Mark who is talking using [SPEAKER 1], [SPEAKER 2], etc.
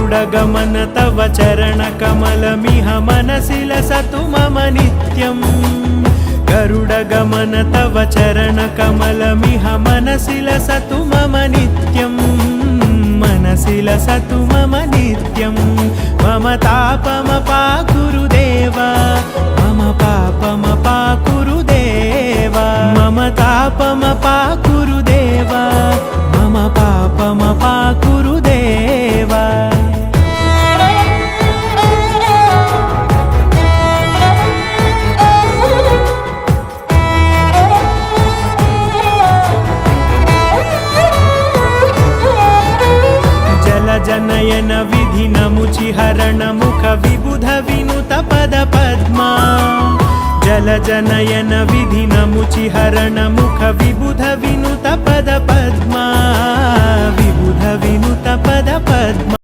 [SPEAKER 1] गरुडगमन तव चरणकमलमिह मनसि लसतु मम नित्यम् गरुडगमन तव चरणकमलमिह मनसि लसतु मम नित्यम् मनसि लसतु मम नित्यम् मम तापमपाकुरुदेव मम पापमपाकुरुदेव मम तापमपाकुरुदेव मम पापमपाकुरुदेव जनयन विधिनमुचिहरण मुख विबुध विनुत पद पद्मा जलजनयन विधिनमुचिहरण मुख विबुध विनुत पद पद्मा विबुध विनुत पद पद्मा